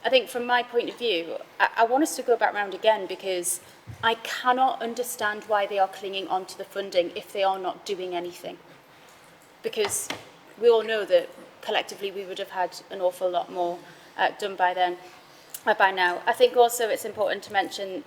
I think from my point of view, I want us to go back round again, because I cannot understand why they are clinging on to the funding if they are not doing anything. Because we all know that collectively we would have had an awful lot more done by then. By now. I think also it's important to mention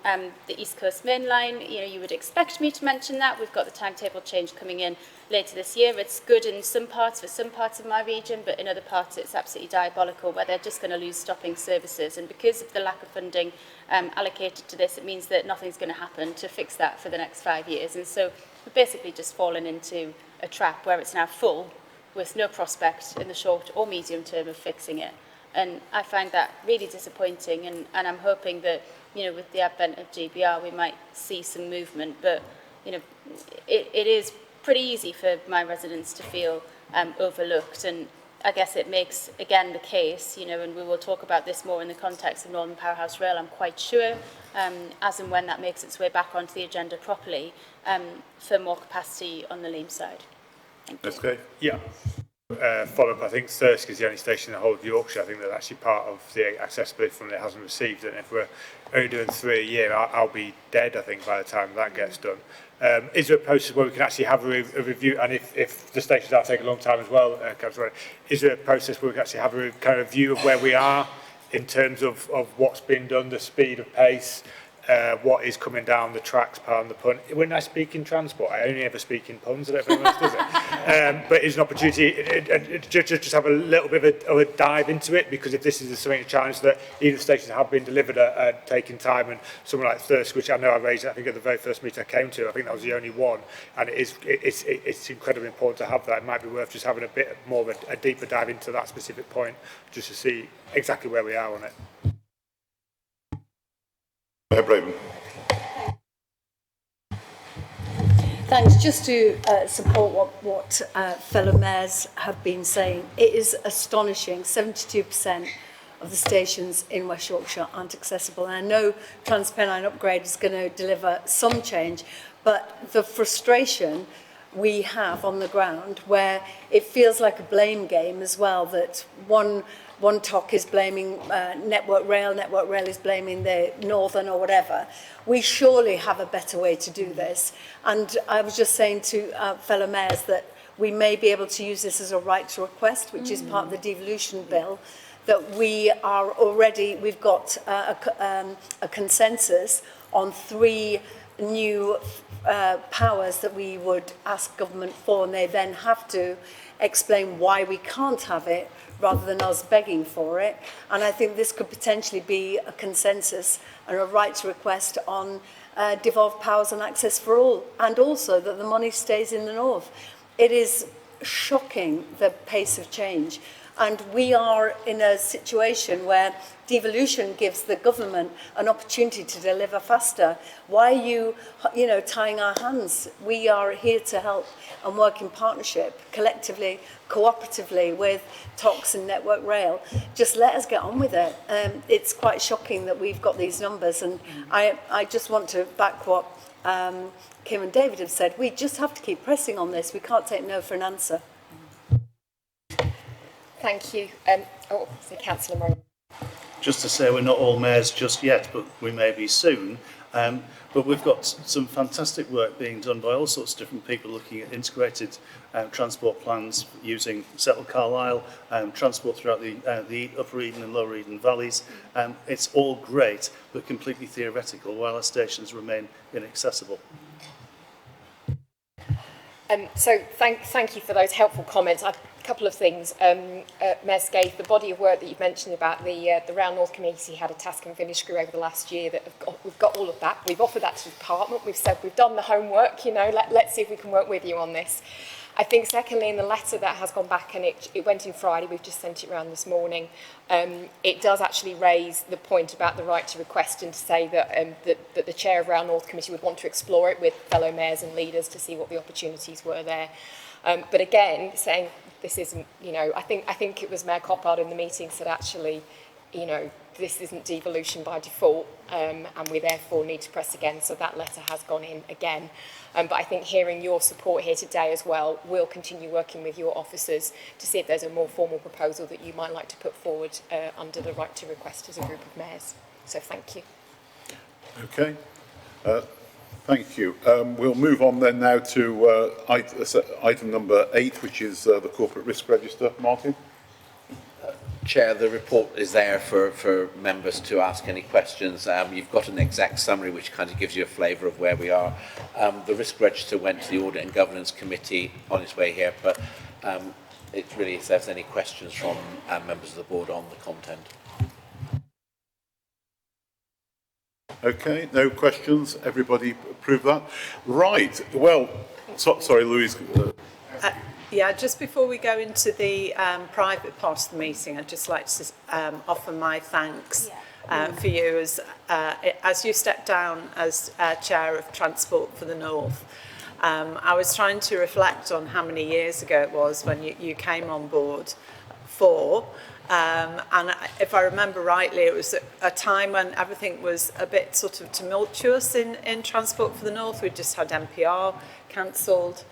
the East Coast Main Line. You know, you would expect me to mention that. We've got the timetable change coming in later this year. It's good in some parts, for some parts of my region, but in other parts it's absolutely diabolical, where they're just going to lose stopping services. And because of the lack of funding allocated to this, it means that nothing's going to happen to fix that for the next 5 years. And so we've basically just fallen into a trap where it's now full, with no prospect in the short or medium term of fixing it. And I find that really disappointing, and I'm hoping that, you know, with the advent of GBR, we might see some movement. But, you know, it is pretty easy for my residents to feel overlooked, and I guess it makes, again, the case, you know, and we will talk about this more in the context of Northern Powerhouse Rail, I'm quite sure, as and when that makes its way back onto the agenda properly, for more capacity on the Leam side. Okay. Yeah. Follow-up, I think Thirsk is the only station in the whole of Yorkshire, I think, that's actually part of the accessibility fund that hasn't received it. And if we're only doing 3 a year, I'll be dead, I think, by the time that gets done. Is there a process where we can actually have a review, and if the stations are taking a long time as well, is there a process where we can actually have a kind of view of where we are in terms of what's been done, the speed of pace, what is coming down the tracks, pardon the pun? When I speak in transport, I only ever speak in puns, I don't know if anyone else does it. But it's an opportunity to just have a little bit of a dive into it, because if this is something, a challenge that even stations have been delivered are taking time, and someone like Thirsk, which I know I raised, I think at the very first meeting I came to, I think that was the only one, and it's incredibly important to have that. It might be worth just having a bit more of a deeper dive into that specific point, just to see exactly where we are on it. Braben. Thanks. Just to support what fellow mayors have been saying, it is astonishing. 72% of the stations in West Yorkshire aren't accessible. And I know TransPennine Upgrade is going to deliver some change, but the frustration we have on the ground, where it feels like a blame game as well, that one TOC is blaming Network Rail is blaming the Northern or whatever. We surely have a better way to do this. And I was just saying to fellow mayors that we may be able to use this as a right to request, which is part of the devolution bill, that we are already, we've got a consensus on 3 new powers that we would ask government for, and they then have to explain why we can't have it, rather than us begging for it. And I think this could potentially be a consensus and a right to request on devolved powers and access for all, and also that the money stays in the north. It is shocking, the pace of change. And we are in a situation where devolution gives the government an opportunity to deliver faster. Why are you tying our hands? We are here to help and work in partnership, collectively, cooperatively with TOCs and Network Rail. Just let us get on with it. It's quite shocking that we've got these numbers, and I just want to back what Kim and David have said. We just have to keep pressing on this. We can't take no for an answer. Thank you. Councillor Murray. Just to say, we're not all mayors just yet, but we may be soon. But we've got some fantastic work being done by all sorts of different people looking at integrated transport plans using Settle Carlisle, transport throughout the Upper Eden and Lower Eden valleys. It's all great, but completely theoretical, while our stations remain inaccessible. So thank you for those helpful comments. A couple of things. Mayor Scaife, the body of work that you've mentioned about the Rail North Committee had a task and finish crew over the last year. We've got all of that. We've offered that to the department. We've said we've done the homework. You know, let's see if we can work with you on this. I think secondly, in the letter that has gone back, and it went in Friday, we've just sent it around this morning, it does actually raise the point about the right to request and to say that, that the chair of Rail North Committee would want to explore it with fellow mayors and leaders to see what the opportunities were there. But again, saying this isn't, you know, I think it was Mayor Coppard in the meeting said actually, you know, this isn't devolution by default, and we therefore need to press again. So that letter has gone in again. But I think hearing your support here today as well, we'll continue working with your officers to see if there's a more formal proposal that you might like to put forward under the right to request as a group of mayors. So thank you. Okay. Thank you. We'll move on then now to item number 8, which is the corporate risk register. Martin? Chair, the report is there for members to ask any questions. You've got an exact summary which kind of gives you a flavour of where we are. The risk register went to the Audit and Governance Committee on its way here, but it's really if there's any questions from members of the board on the content. Okay, no questions. Everybody approve that? Right. Well, sorry, Louise. Yeah, just before we go into the private part of the meeting, I'd just like to offer my thanks for you as you step down as Chair of Transport for the North. I was trying to reflect on how many years ago it was when you came on board and if I remember rightly, it was a time when everything was a bit sort of tumultuous in Transport for the North. We'd just had MPR cancelled.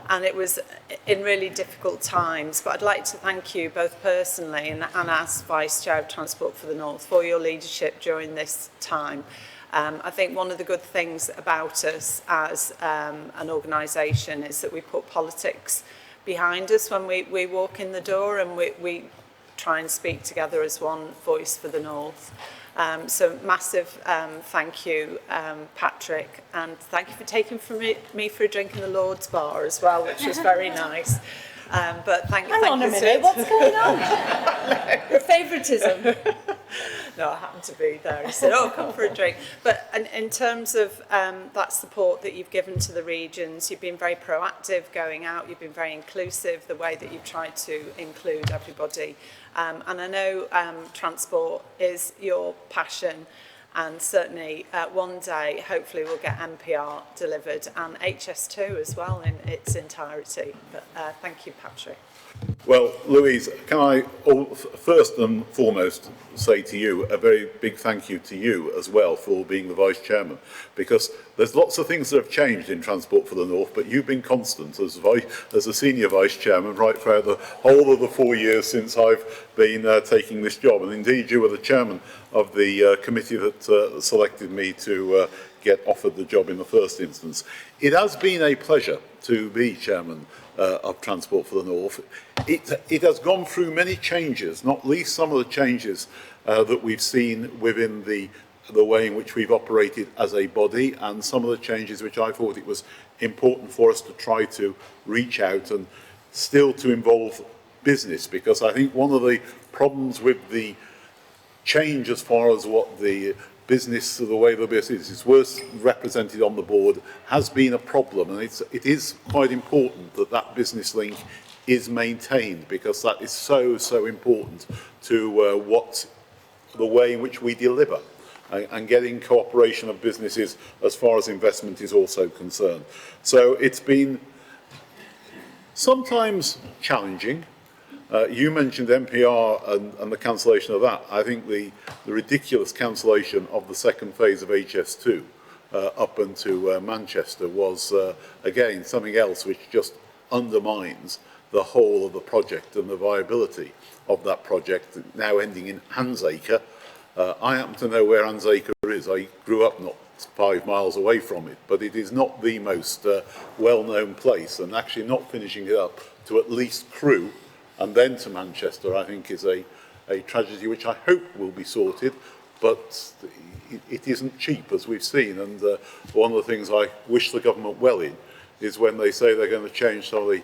And it was in really difficult times. But I'd like to thank you both personally and as Vice Chair of Transport for the North for your leadership during this time. I think one of the good things about us as an organisation is that we put politics behind us when we walk in the door, and we try and speak together as one voice for the North. So massive thank you, Patrick, and thank you for taking me for a drink in the Lord's Bar as well, which was very nice. But thank you. Hang on a minute, what's going on? Your favouritism. No, I happened to be there. He said, oh, come for a drink. But in terms of that support that you've given to the regions, you've been very proactive going out, you've been very inclusive, the way that you've tried to include everybody. And I know transport is your passion, and certainly one day, hopefully, we'll get MPR delivered and HS2 as well in its entirety. But thank you, Patrick. Well, Louise, can I first and foremost say to you a very big thank you to you as well for being the Vice Chairman, because there's lots of things that have changed in Transport for the North, but you've been constant as a Senior Vice Chairman right throughout the whole of the 4 years since I've been taking this job. And indeed, you were the Chairman of the committee that selected me to get offered the job in the first instance. It has been a pleasure to be Chairman of Transport for the North. It has gone through many changes, not least some of the changes that we've seen within the way in which we've operated as a body, and some of the changes which I thought it was important for us to try to reach out and still to involve business, because I think one of the problems with the change as far as what the business, the way the business is worse represented on the board, has been a problem, and it is quite important that that business link is maintained, because that is so important to the way in which we deliver and getting cooperation of businesses as far as investment is also concerned. So it's been sometimes challenging. You mentioned MPR and the cancellation of that. I think the ridiculous cancellation of the second phase of HS2 up into Manchester was, again, something else which just undermines the whole of the project and the viability of that project, now ending in Hansacre. I happen to know where Hansacre is. I grew up not 5 miles away from it, but it is not the most well-known place, and actually not finishing it up to at least Crewe and then to Manchester, I think, is a tragedy which I hope will be sorted, but it isn't cheap, as we've seen. And one of the things I wish the government well in is when they say they're going to change some of the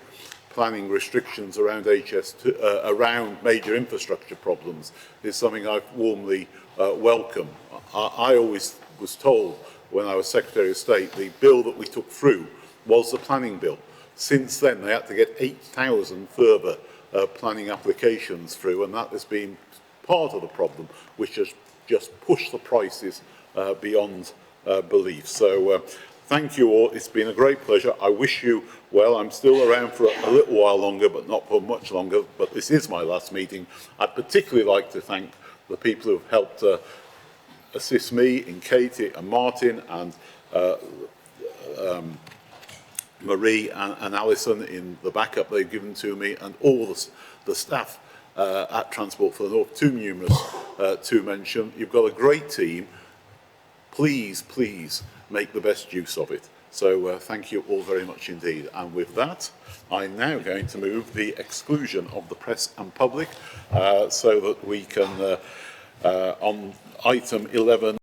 planning restrictions around HS2, around major infrastructure problems is something I warmly welcome. I always was told when I was Secretary of State, the bill that we took through was the planning bill. Since then, they had to get 8,000 further planning applications through, and that has been part of the problem, which has just pushed the prices beyond belief. So thank you all. It's been a great pleasure. I wish you well. I'm still around for a little while longer, but not for much longer. But this is my last meeting. I'd particularly like to thank the people who have helped assist me in Katie and Martin and Marie and Alison in the backup they've given to me, and all the staff at Transport for the North, too numerous to mention. You've got a great team. Please, please make the best use of it. So thank you all very much indeed. And with that, I'm now going to move the exclusion of the press and public so that we can, on item 11,